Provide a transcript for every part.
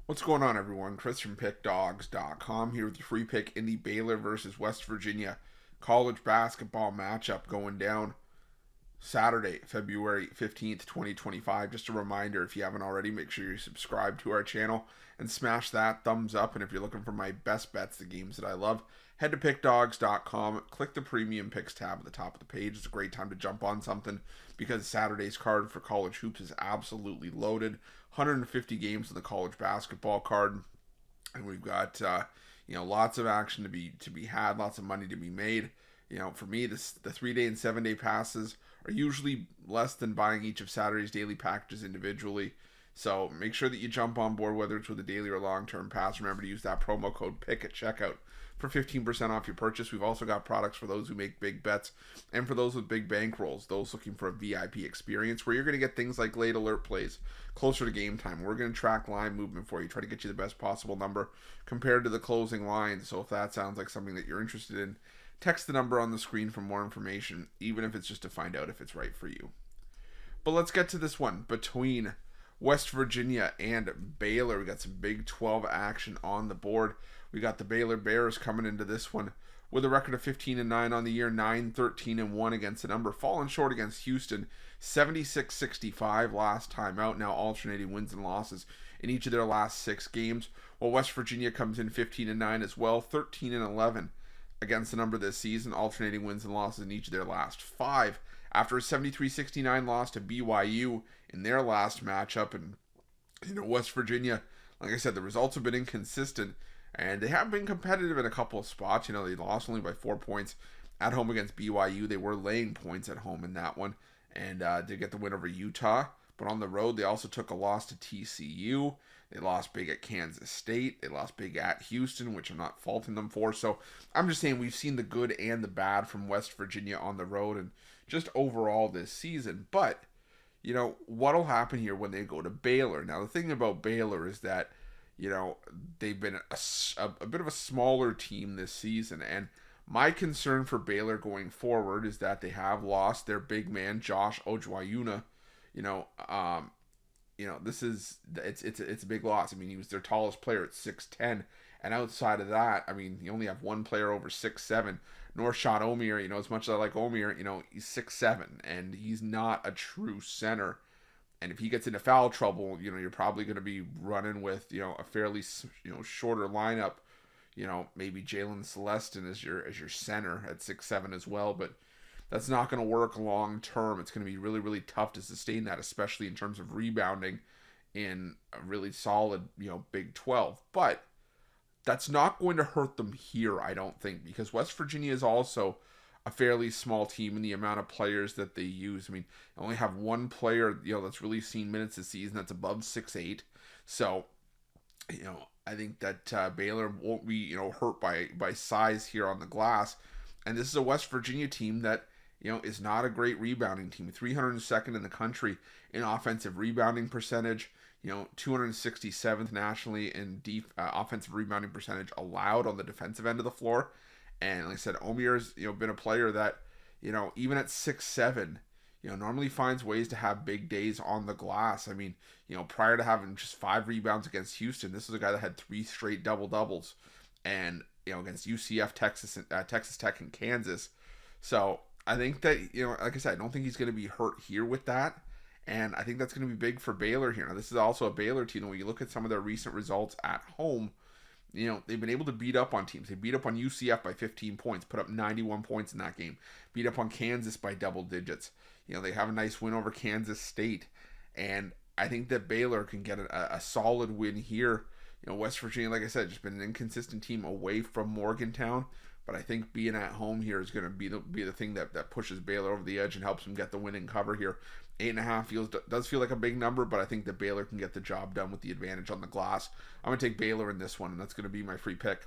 What's going on, everyone? Chris from Pickdawgz.com here with your free pick in the Baylor versus West Virginia college basketball matchup going down Saturday, February 15th, 2025. Just a reminder, if you haven't already, make sure you subscribe to our channel and smash that thumbs up. And if you're looking for my best bets, the games that I love, head to Pickdawgz.com, click the Premium Picks tab at the top of the page. It's a great time to jump on something because Saturday's card for college hoops is absolutely loaded. 150 games in the college basketball card, and we've got lots of action to be had, lots of money to be made. For me, the 3-day and 7-day passes are usually less than buying each of Saturday's daily packages individually. So make sure that you jump on board, whether it's with a daily or long-term pass. Remember to use that promo code PICK at checkout for 15% off your purchase. We've also got products for those who make big bets and for those with big bankrolls, those looking for a VIP experience where you're going to get things like late alert plays closer to game time. We're going to track line movement for you, try to get you the best possible number compared to the closing line. So if that sounds like something that you're interested in, text the number on the screen for more information, even if it's just to find out if it's right for you. But let's get to this one between West Virginia and Baylor. We got some Big 12 action on the board. We got the Baylor Bears coming into this one with a record of 15-9 on the year, 9-13-1 against the number, falling short against Houston, 76-65 last time out. Now alternating wins and losses in each of their last 6 games. While West Virginia comes in 15-9 as well, 13-11 against the number this season, alternating wins and losses in each of their last 5. After a 73-69 loss to BYU in their last matchup, and West Virginia, like I said, the results have been inconsistent, and they have been competitive in a couple of spots. They lost only by 4 points at home against BYU. They were laying points at home in that one, and did get the win over Utah. But on the road, they also took a loss to TCU. They lost big at Kansas State. They lost big at Houston, which I'm not faulting them for. So I'm just saying we've seen the good and the bad from West Virginia on the road and just overall this season. But, what'll happen here when they go to Baylor? Now, the thing about Baylor is that, they've been a bit of a smaller team this season. And my concern for Baylor going forward is that they have lost their big man, Josh Ojwayuna. It's a big loss. I mean, he was their tallest player at 6'10", and outside of that, I mean, you only have one player over 6'7". Norshad Omier, as much as I like Omier, he's 6'7", and he's not a true center. And if he gets into foul trouble, you're probably going to be running with, a fairly, shorter lineup. Maybe Jalen Celestin as your center at 6'7" as well, but that's not going to work long term. It's going to be really, really tough to sustain that, especially in terms of rebounding in a really solid, Big 12. But that's not going to hurt them here, I don't think, because West Virginia is also a fairly small team in the amount of players that they use. I mean, they only have one player, that's really seen minutes this season that's above 6'8". So, I think that Baylor won't be, hurt by size here on the glass. And this is a West Virginia team that, is not a great rebounding team. 302nd in the country in offensive rebounding percentage. 267th nationally in offensive rebounding percentage allowed on the defensive end of the floor. And like I said, Omier's been a player that even at 6'7", normally finds ways to have big days on the glass. I mean, prior to having just 5 rebounds against Houston, this was a guy that had 3 straight double doubles, and against UCF, Texas Tech, and Kansas. So I think that like I said, I don't think he's going to be hurt here with that. And I think that's going to be big for Baylor here. Now, this is also a Baylor team that when you look at some of their recent results at home, they've been able to beat up on teams. They beat up on UCF by 15 points, put up 91 points in that game. Beat up on Kansas by double digits. They have a nice win over Kansas State. And I think that Baylor can get a solid win here. West Virginia, like I said, just been an inconsistent team away from Morgantown. But I think being at home here is going to be the thing that pushes Baylor over the edge and helps them get the win and cover here. 8.5 does feel like a big number, but I think that Baylor can get the job done with the advantage on the glass. I'm going to take Baylor in this one, and that's going to be my free pick.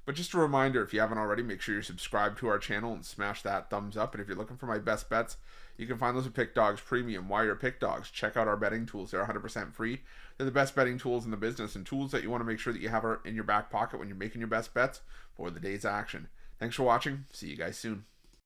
But just a reminder, if you haven't already, make sure you're subscribed to our channel and smash that thumbs up. And if you're looking for my best bets, you can find those at Pickdawgz Premium. Why are Pickdawgz? Check out our betting tools. They're 100% free. They're the best betting tools in the business and tools that you want to make sure that you have in your back pocket when you're making your best bets for the day's action. Thanks for watching. See you guys soon.